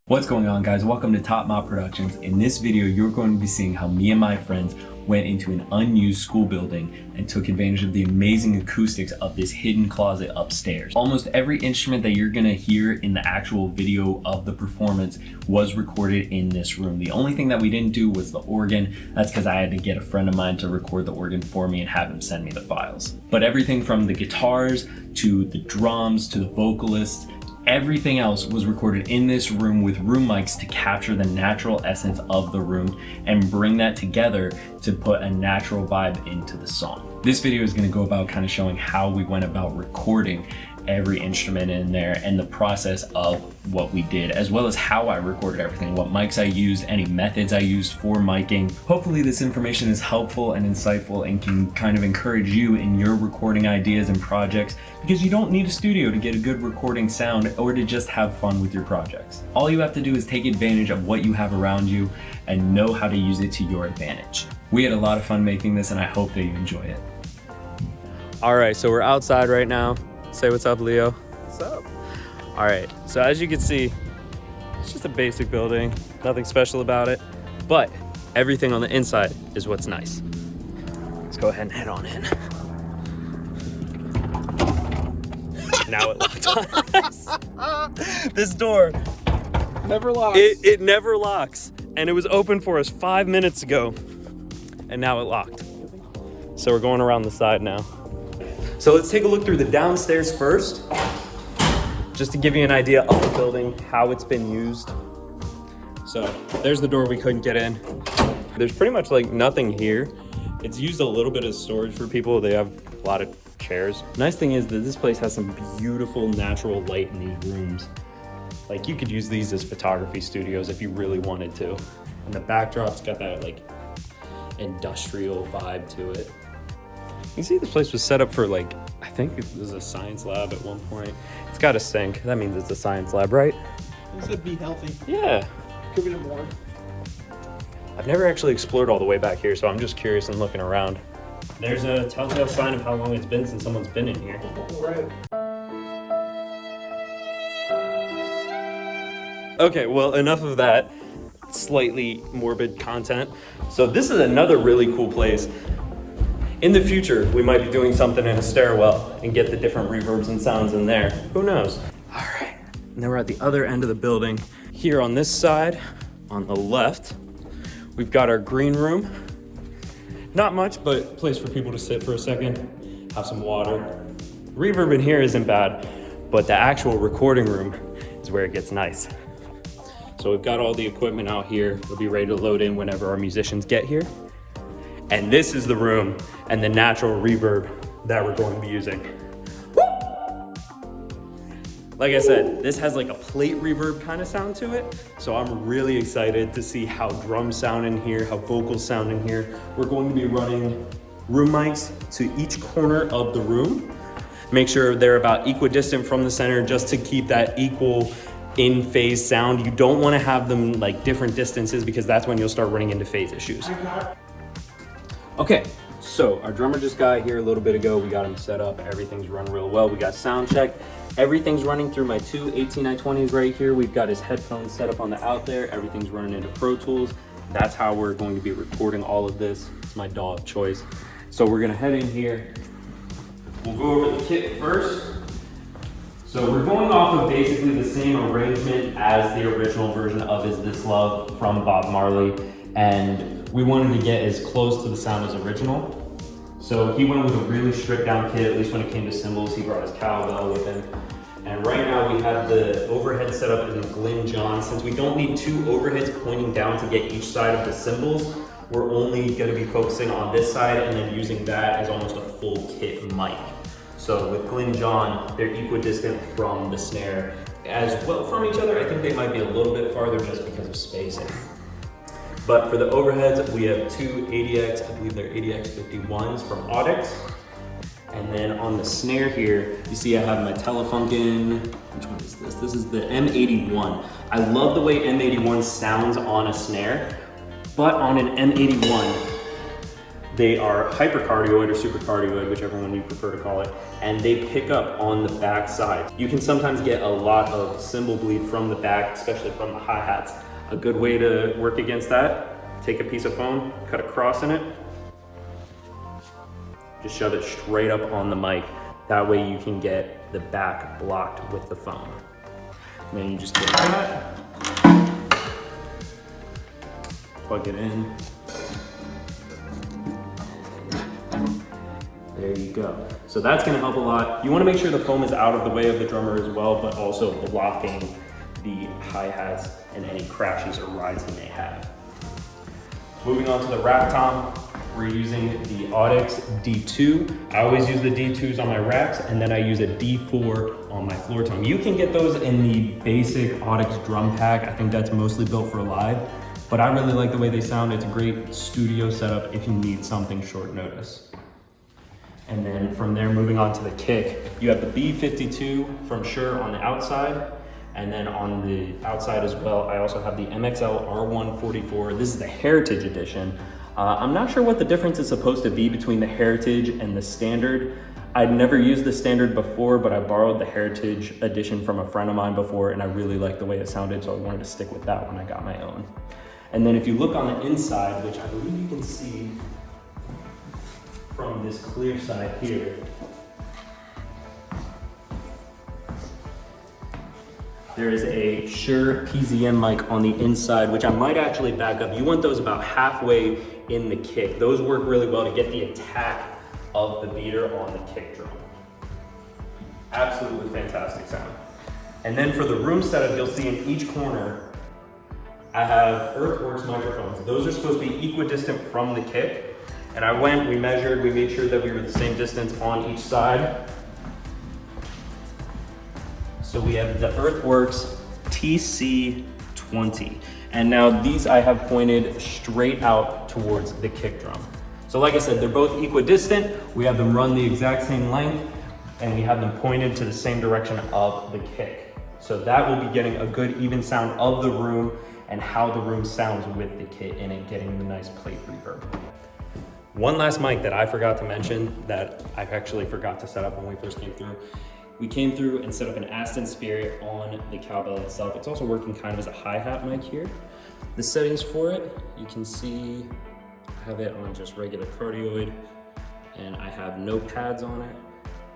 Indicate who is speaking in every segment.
Speaker 1: What's going on, guys? Welcome to Top Mop Productions. In this video, you're going to be seeing how me and my friends went into an unused school building and took advantage of the amazing acoustics of this hidden closet upstairs. Almost every instrument that you're gonna hear in the actual video of the performance was recorded in this room. The only thing that we didn't do was the organ. That's because I had to get a friend of mine to record the organ for me and have him send me the files. But everything from the guitars to the drums to the vocalists, everything else was recorded in this room with room mics to capture the natural essence of the room and bring that together to put a natural vibe into the song. This video is going to go about kind of showing how we went about recording every instrument in there and the process of what we did, as well as how I recorded everything, what mics I used, any methods I used for miking. Hopefully this information is helpful and insightful and can kind of encourage you in your recording ideas and projects, because you don't need a studio to get a good recording sound or to just have fun with your projects. All you have to do is take advantage of what you have around you and know how to use it to your advantage. We had a lot of fun making this and I hope that you enjoy it.
Speaker 2: All right, so we're outside right now. Say what's up, Leo.
Speaker 3: What's up?
Speaker 2: All right, so as you can see, it's just a basic building, nothing special about it, but everything on the inside is what's nice. Let's go ahead and head on in. Now it locked on us. This door
Speaker 3: Never locks.
Speaker 2: it never locks, and it was open for us 5 minutes ago, and now it locked. So we're going around the side now. So let's take a look through the downstairs first, just to give you an idea of the building, how it's been used. So there's the door we couldn't get in. There's pretty much like nothing here. It's used a little bit as storage for people. They have a lot of chairs. Nice thing is that this place has some beautiful natural light in these rooms. Like you could use these as photography studios if you really wanted to. And the backdrop's got that like industrial vibe to it. You see this place was set up for like, I think it was a science lab at one point. It's got a sink. That means it's a science lab, right?
Speaker 3: You said be healthy.
Speaker 2: Yeah.
Speaker 3: Could be more.
Speaker 2: I've never actually explored all the way back here, so I'm just curious and looking around. There's a telltale sign of how long it's been since someone's been in here.
Speaker 3: Right.
Speaker 2: Okay, well, enough of that slightly morbid content. So this is another really cool place. In the future, we might be doing something in a stairwell and get the different reverbs and sounds in there. Who knows? All right, and then we're at the other end of the building. Here on this side, on the left, we've got our green room. Not much, but a place for people to sit for a second, have some water. Reverb in here isn't bad, but the actual recording room is where it gets nice. So we've got all the equipment out here. We'll be ready to load in whenever our musicians get here. And this is the room and the natural reverb that we're going to be using. Like I said, this has like a plate reverb kind of sound to it. So I'm really excited to see how drums sound in here, how vocals sound in here. We're going to be running room mics to each corner of the room. Make sure they're about equidistant from the center just to keep that equal in phase sound. You don't want to have them like different distances because that's when you'll start running into phase issues. Okay, so our drummer just got here a little bit ago. We got him set up. Everything's run real well. We got sound checked. Everything's running through my two 18920s right here. We've got his headphones set up on the out there. Everything's running into Pro Tools. That's how we're going to be recording all of this. It's my DAW of choice. So we're gonna head in here. We'll go over the kit first. So we're going off of basically the same arrangement as the original version of Is This Love from Bob Marley. And we wanted to get as close to the sound as original. So he went with a really stripped down kit, at least when it came to cymbals. He brought his cowbell with him. And right now we have the overhead set up in Glyn John. Since we don't need two overheads pointing down to get each side of the cymbals, we're only gonna be focusing on this side and then using that as almost a full kit mic. So with Glyn John, they're equidistant from the snare as well from each other. I think they might be a little bit farther just because of spacing. But for the overheads, we have two ADX, I believe they're ADX 51s from Audix. And then on the snare here, you see I have my Telefunken, which one is this? This is the M81. I love the way M81 sounds on a snare, but on an M81, They are hypercardioid or supercardioid, whichever one you prefer to call it, and they pick up on the back side. You can sometimes get a lot of cymbal bleed from the back, especially from the hi-hats. A good way to work against that, take a piece of foam, cut a cross in it, just shove it straight up on the mic. That way you can get the back blocked with the foam. And then you just take that, plug it in. There you go. So that's gonna help a lot. You wanna make sure the foam is out of the way of the drummer as well, but also blocking the hi-hats and any crashes or rides he may have. Moving on to the rack tom, we're using the Audix D2. I always use the D2s on my racks, and then I use a D4 on my floor tom. You can get those in the basic Audix drum pack. I think that's mostly built for live, but I really like the way they sound. It's a great studio setup if you need something short notice. And then from there, moving on to the kick, you have the B52 from Shure on the outside, and then on the outside as well, I also have the MXL R144. This is the Heritage Edition. I'm not sure what the difference is supposed to be between the Heritage and the Standard. I'd never used the Standard before, but I borrowed the Heritage Edition from a friend of mine before, and I really liked the way it sounded, so I wanted to stick with that when I got my own. And then if you look on the inside, which I believe you can see from this clear side here, there is a Shure PZM mic on the inside, which I might actually back up. You want those about halfway in the kick. Those work really well to get the attack of the beater on the kick drum. Absolutely fantastic sound. And then for the room setup, you'll see in each corner, I have Earthworks microphones. Those are supposed to be equidistant from the kick. And I went, we measured, we made sure that we were the same distance on each side. So we have the Earthworks TC20. And now these I have pointed straight out towards the kick drum. So like I said, they're both equidistant. We have them run the exact same length, and we have them pointed to the same direction of the kick. So that will be getting a good even sound of the room and how the room sounds with the kit in it, getting the nice plate reverb. One last mic that I forgot to mention that I actually forgot to set up when we first came through. We came through and set up an Aston Spirit on the cowbell itself. It's also working kind of as a hi-hat mic here. The settings for it, you can see I have it on just regular cardioid, and I have no pads on it,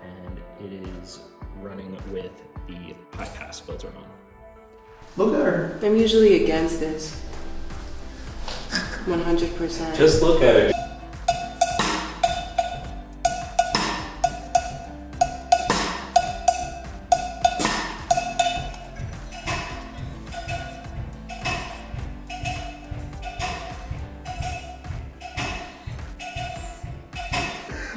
Speaker 2: and it is running with the high pass filter on. Look at her.
Speaker 4: I'm usually against this. 100%.
Speaker 2: Just look at her.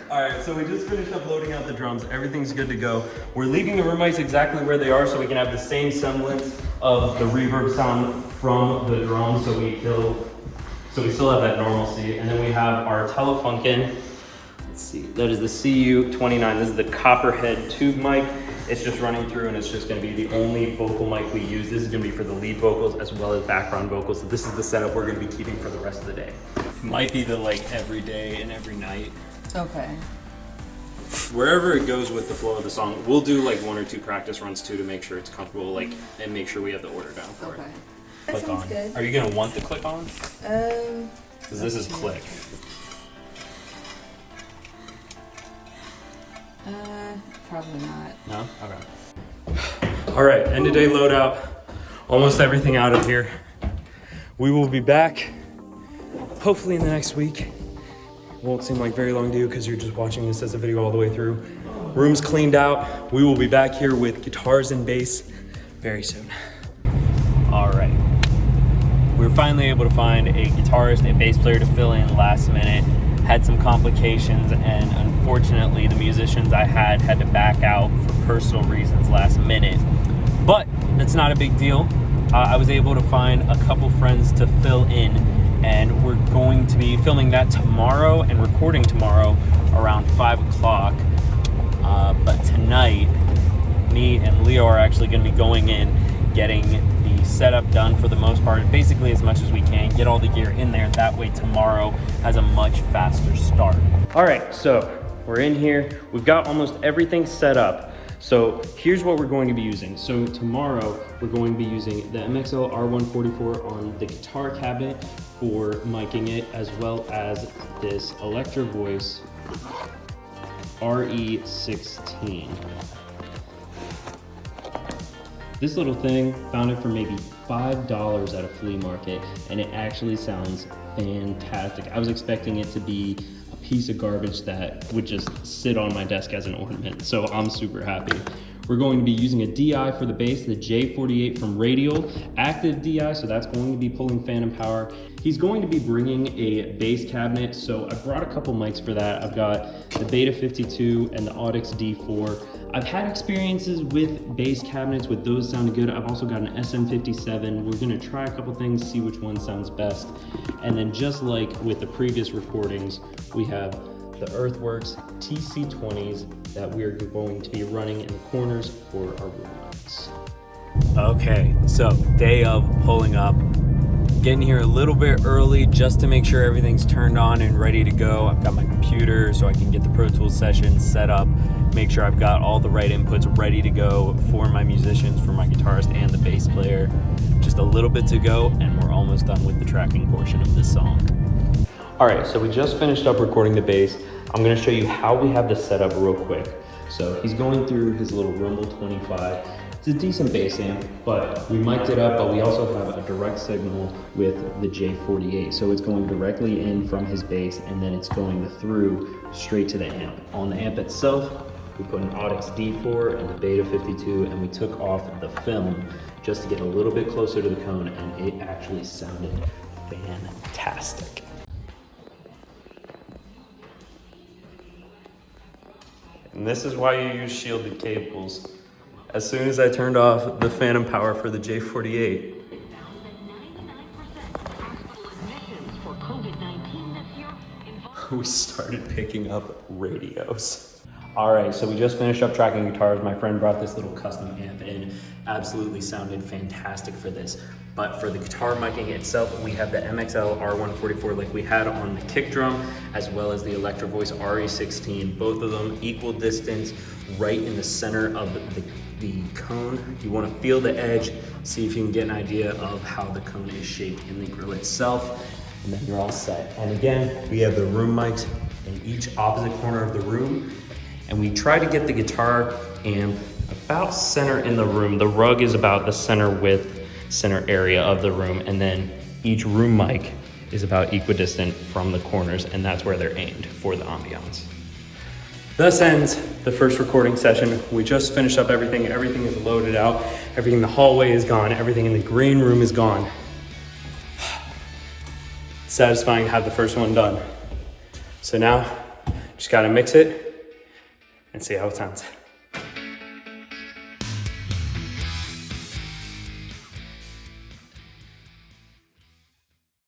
Speaker 2: All right, so we just finished up loading out the drums. Everything's good to go. We're leaving the room mics exactly where they are so we can have the same semblance of the reverb sound from the drums, so we still have that normalcy. And then we have our Telefunken. Let's see, that is the CU29. This is the Copperhead tube mic. It's just running through, and it's just gonna be the only vocal mic we use. This is gonna be for the lead vocals as well as background vocals. So this is the setup we're gonna be keeping for the rest of the day. Might be the like every day and every night.
Speaker 4: Okay.
Speaker 2: Wherever it goes with the flow of the song, we'll do like 1 or 2 practice runs too to make sure it's comfortable, like, and make sure we have the order down for it.
Speaker 4: That
Speaker 2: Click
Speaker 4: sounds
Speaker 2: on.
Speaker 4: good.
Speaker 2: Are you gonna want the click on? Because this is click.
Speaker 4: Probably not.
Speaker 2: No? Okay. All right, end of day loadout. Almost everything out of here. We will be back hopefully in the next week. Won't seem like very long to you because you're just watching this as a video all the way through. Room's cleaned out. We will be back here with guitars and bass very soon. All right. We were finally able to find a guitarist and bass player to fill in last minute. Had some complications, and unfortunately the musicians I had to back out for personal reasons last minute. But it's not a big deal. I was able to find a couple friends to fill in, and we're going to be filming that tomorrow and recording tomorrow around 5 o'clock. But tonight, me and Leo are actually going to be going in, getting the setup done for the most part, basically as much as we can, get all the gear in there. That way tomorrow has a much faster start. All right, so we're in here. We've got almost everything set up. So here's what we're going to be using. So tomorrow we're going to be using the MXL R144 on the guitar cabinet for miking it, as well as this electro-voice RE16. This little thing, found it for maybe $5 at a flea market, and it actually sounds fantastic. I was expecting it to be a piece of garbage that would just sit on my desk as an ornament, so I'm super happy. We're going to be using a DI for the bass, the J48 from Radial, active DI, so that's going to be pulling phantom power. He's going to be bringing a bass cabinet, so I brought a couple mics for that. I've got the Beta 52 and the Audix D4. I've had experiences with bass cabinets, with those sounding good. I've also got an SM57. We're gonna try a couple things, see which one sounds best. And then just like with the previous recordings, we have the Earthworks TC20s that we're going to be running in the corners for our room lights. Okay, so day of pulling up. Getting here a little bit early just to make sure everything's turned on and ready to go. I've got my computer so I can get the Pro Tools session set up, make sure I've got all the right inputs ready to go for my musicians, for my guitarist and the bass player. Just a little bit to go and we're almost done with the tracking portion of this song. All right, so we just finished up recording the bass. I'm gonna show you how we have this set up real quick. So he's going through his little Rumble 25. It's a decent bass amp, but we mic'd it up, but we also have a direct signal with the J48. So it's going directly in from his bass, and then it's going through straight to the amp. On the amp itself, we put an Audix D4 and the Beta 52, and we took off the film just to get a little bit closer to the cone, and it actually sounded fantastic. And this is why you use shielded cables. As soon as I turned off the phantom power for the J48, we started picking up radios. All right, so we just finished up tracking guitars. My friend brought this little custom amp in. Absolutely sounded fantastic for this. But for the guitar miking itself, we have the MXL R144 like we had on the kick drum, as well as the electro-voice RE16. Both of them equal distance, right in the center of the cone. You want to feel the edge, see if you can get an idea of how the cone is shaped in the grill itself, and then you're all set. And again, we have the room mics in each opposite corner of the room, and we try to get the guitar amp about center in the room. The rug is about the center width, center area of the room, and then each room mic is about equidistant from the corners, and that's where they're aimed for the ambiance. Thus ends the first recording session. We just finished up everything. Everything is loaded out. Everything in the hallway is gone. Everything in the green room is gone. It's satisfying to have the first one done. So now, just gotta mix it and see how it sounds.